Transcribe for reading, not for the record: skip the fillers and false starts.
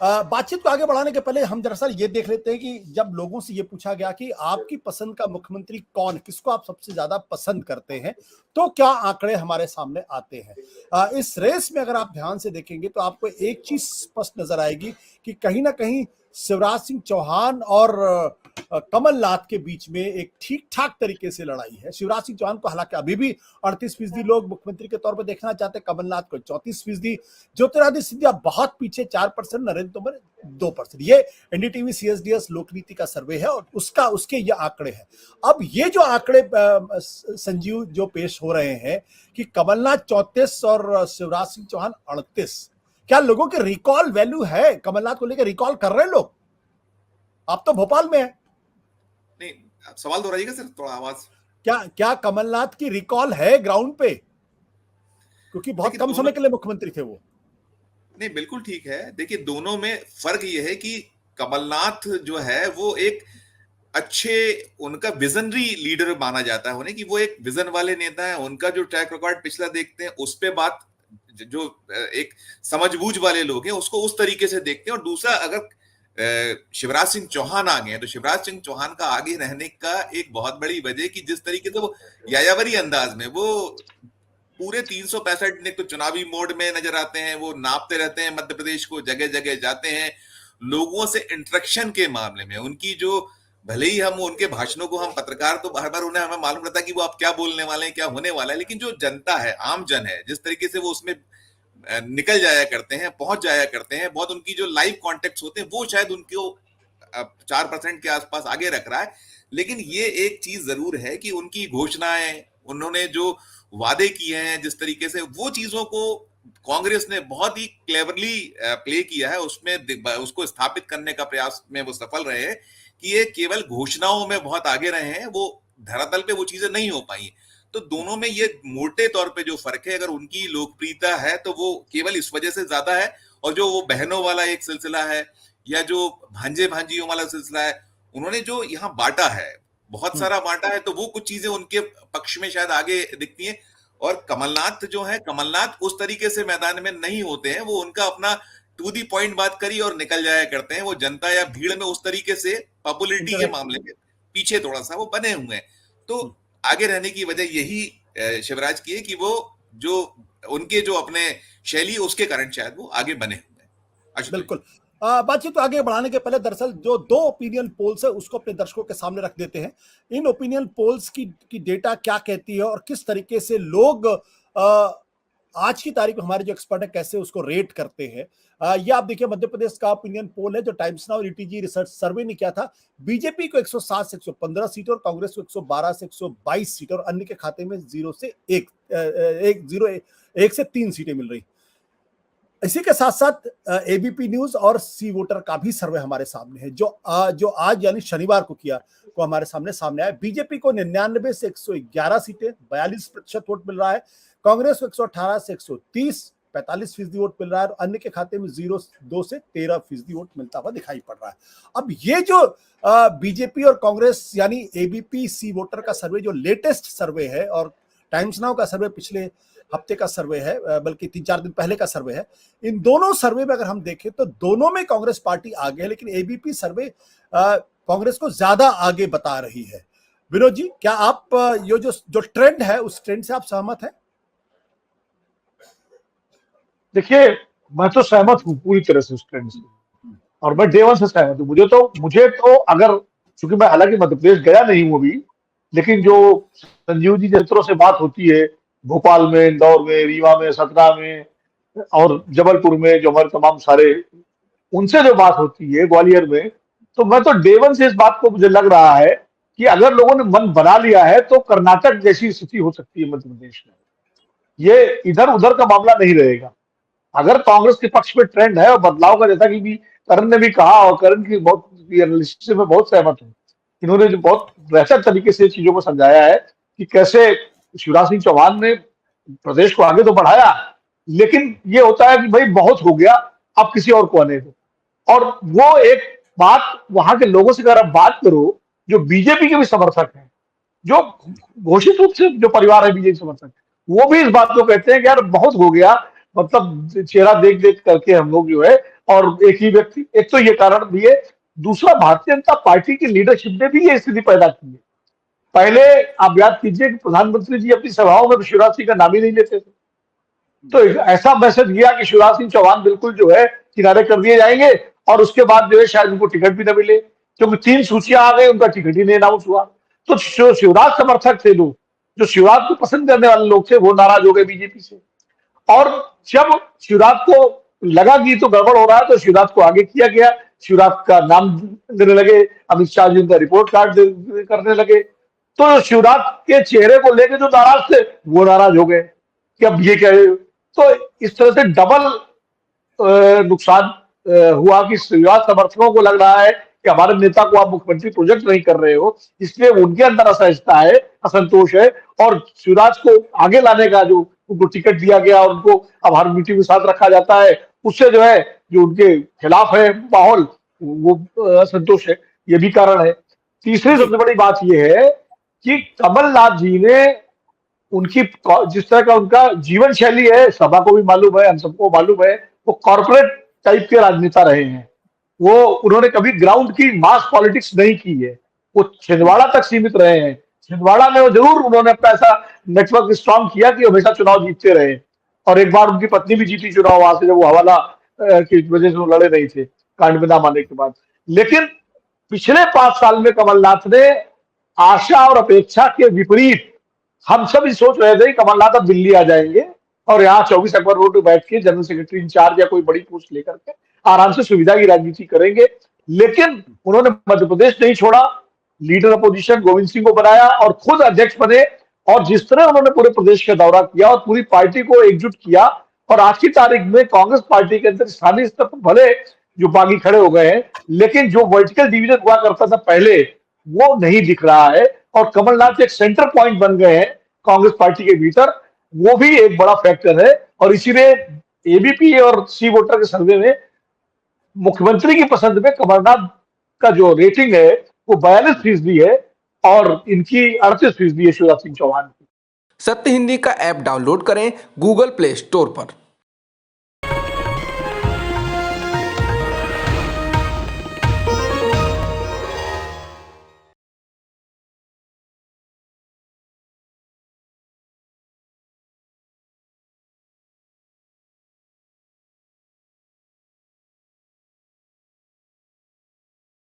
बातचीत को आगे बढ़ाने के पहले हम दरअसल ये देख लेते हैं कि जब लोगों से ये पूछा गया कि आपकी पसंद का मुख्यमंत्री कौन, किसको आप सबसे ज्यादा पसंद करते हैं, तो क्या आंकड़े हमारे सामने आते हैं। इस रेस में अगर आप ध्यान से देखेंगे तो आपको एक चीज स्पष्ट नजर आएगी कि कहीं ना कहीं शिवराज सिंह चौहान और कमलनाथ के बीच में एक ठीक ठाक तरीके से लड़ाई है। शिवराज सिंह चौहान को हालांकि अभी भी 38% लोग मुख्यमंत्री के तौर पर देखना चाहते हैं, कमलनाथ को 34%, ज्योतिरादित्य सिंधिया बहुत पीछे 4%, नरेंद्र तोमर 2%। ये एनडीटीवी सीएसडीएस लोकनीति का सर्वे है और उसके ये आंकड़े हैं। अब ये जो आंकड़े संजीव जो पेश हो रहे हैं कि कमलनाथ 34 और शिवराज सिंह चौहान 38, क्या लोगों के रिकॉल वैल्यू है? कमलनाथ को लेकर रिकॉल कर रहे हैं लोग? आप तो भोपाल में है। नहीं, सवाल दोहराइएगा सर, थोड़ा आवाज। क्या कमलनाथ की रिकॉल है ग्राउंड पे? क्योंकि बहुत कम समय के लिए मुख्यमंत्री थे वो। नहीं, बिल्कुल ठीक है। देखिए, दोनों में फर्क ये है कि कमलनाथ जो है वो एक अच्छे, उनका विजनरी लीडर माना जाता है उन्हें, कि वो एक विजन वाले नेता है। उनका जो ट्रैक रिकॉर्ड पिछला देखते हैं उस पे बात, जो एक समझबूझ वाले लोग हैं उसको उस तरीके से देखते हैं। और दूसरा, अगर शिवराज सिंह चौहान आ गए तो शिवराज सिंह चौहान का आगे रहने का एक बहुत बड़ी वजह कि जिस तरीके से वो यायावरी अंदाज में वो पूरे 365 दिन तो चुनावी मोड में नजर आते हैं, वो नापते रहते हैं मध्य प्रदेश को, जगह जगह जाते हैं, लोगों से इंटरेक्शन के मामले में उनकी जो, भले ही हम उनके भाषणों को, हम पत्रकार तो बार बार उन्हें, हमें मालूम रहता है कि वो आप क्या बोलने वाले हैं, क्या होने वाला है, लेकिन जो जनता है, आम जन है, जिस तरीके से वो उसमें निकल जाया करते हैं, पहुंच जाया करते हैं, बहुत उनकी जो लाइव कॉन्टेक्ट होते हैं, वो शायद उनको 4% के आसपास आगे रख रहा है। लेकिन ये एक चीज जरूर है कि उनकी घोषणाएं, उन्होंने जो वादे किए हैं, जिस तरीके से वो चीजों को कांग्रेस ने बहुत ही क्लेवरली प्ले किया है, उसमें उसको स्थापित करने का प्रयास में वो सफल रहे हैं कि ये केवल घोषणाओं में बहुत आगे रहे हैं, वो धरातल पे वो चीजें नहीं हो पाई। तो दोनों में ये मोटे तौर पे जो फर्क है, अगर उनकी लोकप्रियता है तो वो केवल इस वजह से ज्यादा है, और जो वो बहनों वाला एक सिलसिला है या जो भांजे भांजियों वाला सिलसिला है, उन्होंने जो यहाँ बांटा है, बहुत सारा बांटा है, तो वो कुछ चीजें उनके पक्ष में शायद आगे दिखती हैं। और कमलनाथ जो है, कमलनाथ उस तरीके से मैदान में नहीं होते हैं, वो उनका अपना टू दी पॉइंट बात करी और निकल जाया करते हैं। वो जनता या भीड़ में उस तरीके से पॉपुलरिटी के मामले में पीछे थोड़ा सा वो बने हुए हैं। तो आगे रहने की वजह यही शिवराज की है कि वो जो उनके जो अपने शैली, उसके कारण शायद वो आगे बने हुए हैं। बिल्कुल। बातचीत आगे बढ़ाने के पहले दरअसल जो 2 ओपिनियन पोल्स है उसको अपने दर्शकों के सामने रख देते हैं। इन ओपिनियन पोल्स की डेटा क्या कहती है और किस तरीके से लोग आज की तारीख में हमारे जो एक्सपर्ट है कैसे उसको रेट करते हैं। ये आप देखिए, मध्य प्रदेश का ओपिनियन पोल है जो टाइम्स नाउ और ईटीजी रिसर्च सर्वे ने किया था। बीजेपी को 107 से 115 सीट और कांग्रेस को 112 से 122 सीट और अन्य के खाते में 0 से 1 से 3 सीटें मिल रही। इसी के साथ साथ एबीपी न्यूज और सी वोटर का भी सर्वे हमारे सामने है जो आज यानी शनिवार को किया, को हमारे सामने आया। बीजेपी को 99 से 111 सीटें, 42% वोट मिल रहा है। कांग्रेस को 118 से 130, 45% वोट मिल रहा है और अन्य के खाते में 2 से 13% वोट मिलता हुआ दिखाई पड़ रहा है। अब ये जो बीजेपी और कांग्रेस यानी एबीपी सी वोटर का सर्वे जो लेटेस्ट सर्वे है और टाइम्स नाउ का सर्वे पिछले हफ्ते का सर्वे है, बल्कि 3-4 दिन पहले का सर्वे है, इन दोनों सर्वे में अगर हम देखें तो दोनों में कांग्रेस पार्टी आगे है, लेकिन एबीपी सर्वे कांग्रेस को ज्यादा आगे बता रही है। विनोद जी, क्या आप ये जो ट्रेंड है उस ट्रेंड से आप सहमत हैं? देखिए, मैं तो सहमत हूं पूरी तरह से उस ट्रेंड से, और मैं डे वन से सहमत हूं। मुझे तो अगर, चूंकि मैं हालांकि मध्य प्रदेश गया नहीं हूं अभी, लेकिन जो संजीव जी जंत्रों से बात होती है भोपाल में, इंदौर में, रीवा में, सतना में और जबलपुर में, जो हमारे तमाम सारे, उनसे जो बात होती है ग्वालियर में, तो मैं तो डे वन से इस बात को, मुझे लग रहा है कि अगर लोगों ने मन बना लिया है तो कर्नाटक जैसी स्थिति हो सकती है मध्य प्रदेश में। ये इधर उधर का मामला नहीं रहेगा। अगर कांग्रेस के पक्ष में ट्रेंड है और बदलाव का, जैसा कि भी करण ने भी कहा, और करण की बहुत एनालिसिस से मैं बहुत सहमत हूँ। इन्होंने जो बहुत बेहतर तरीके से चीजों को समझाया है कि कैसे शिवराज सिंह चौहान ने प्रदेश को आगे तो बढ़ाया, लेकिन ये होता है कि भाई बहुत हो गया, अब किसी और को आने दो। और वो एक बात वहां के लोगों से अगर आप बात करो, जो बीजेपी के भी समर्थक हैं, जो घोषित रूप से जो परिवार है बीजेपी समर्थक, वो भी इस बात को कहते हैं कि यार बहुत हो गया, मतलब चेहरा देख देख करके हम लोग जो है और एक ही व्यक्ति, एक तो ये कारण भी है। दूसरा, भारतीय जनता पार्टी की लीडरशिप ने भी ये स्थिति पैदा की है। पहले आप याद कीजिए कि प्रधानमंत्री जी अपनी सभाओं में शिवराज सिंह का नाम ही नहीं लेते थे, तो ऐसा मैसेज गया कि शिवराज सिंह चौहान बिल्कुल जो है किनारे कर दिए जाएंगे, और उसके बाद जो है शायद उनको टिकट भी न मिले, क्योंकि 3 सूचियां आ गई, उनका टिकट ही नहीं अनाउंस हुआ। तो जो शिवराज समर्थक थे लोग, जो शिवराज को पसंद करने वाले लोग थे, वो नाराज हो गए बीजेपी से। और जब शिवराज को लगा कि तो गड़बड़ हो रहा है, तो शिवराज को आगे किया गया, शिवराज का नाम देने लगे, अमित शाह जी उनका रिपोर्ट कार्ड करने लगे। तो शिवराज के चेहरे को लेकर जो नाराज थे, वो नाराज हो गए कि अब ये क्या है। तो इस तरह से डबल नुकसान हुआ कि शिवराज समर्थकों को लग रहा है कि हमारे नेता को आप मुख्यमंत्री प्रोजेक्ट नहीं कर रहे हो, इसलिए उनके अंदर असहजता है, असंतोष है, और शिवराज को आगे लाने का जो उनको टिकट दिया गया और उनको अब हर मीटिंग में साथ रखा जाता है, उससे जो है जो उनके खिलाफ है माहौल, वो असंतोष है, ये भी कारण है। तीसरी सबसे बड़ी बात यह है कि कमलनाथ जी ने उनकी जिस तरह का उनका जीवन शैली है, सभा को भी मालूम है, हम सबको मालूम है, वो कॉर्पोरेट टाइप के राजनेता रहे हैं। वो उन्होंने कभी ग्राउंड की मास पॉलिटिक्स नहीं की है, वो छिंदवाड़ा तक सीमित रहे हैं। छिंदवाड़ा में वो जरूर उन्होंने अपना ऐसा नेटवर्क स्ट्रॉन्ग किया कि हमेशा चुनाव जीतते रहे, और एक बार उनकी पत्नी भी जीती चुनाव वहां से, जब वो हवाला की वजह से वो लड़े नहीं थे कांड में नाम आने के बाद। लेकिन पिछले 5 साल में कमलनाथ ने आशा और अपेक्षा के विपरीत, हम सब ही सोच रहे थे कि कमलनाथ अब दिल्ली आ जाएंगे और यहाँ 24 अकबर रोड पे बैठ के जनरल सेक्रेटरी इंचार्ज या कोई बड़ी पोस्ट लेकर के आराम से सुविधा की राजनीति करेंगे। लेकिन उन्होंने मध्य प्रदेश नहीं छोड़ा, लीडर अपोजिशन गोविंद सिंह को बनाया और खुद अध्यक्ष बने, और जिस तरह उन्होंने पूरे प्रदेश का दौरा किया और पूरी पार्टी को एकजुट किया, और आज की तारीख में कांग्रेस पार्टी के अंदर स्थानीय स्तर पर भले जो बागी खड़े हो गए हैं, लेकिन जो वर्टिकल डिवीजन हुआ करता था पहले, वो नहीं दिख रहा है, और कमलनाथ एक सेंटर पॉइंट बन गए हैं कांग्रेस पार्टी के भीतर, वो भी एक बड़ा फैक्टर है। और इसीलिए एबीपी और सी वोटर के सर्वे में मुख्यमंत्री की पसंद में कमलनाथ का जो रेटिंग है वो 42% है, और इनकी 38% है शिवराज सिंह चौहान की। सत्य हिंदी का ऐप डाउनलोड करें गूगल प्ले स्टोर पर।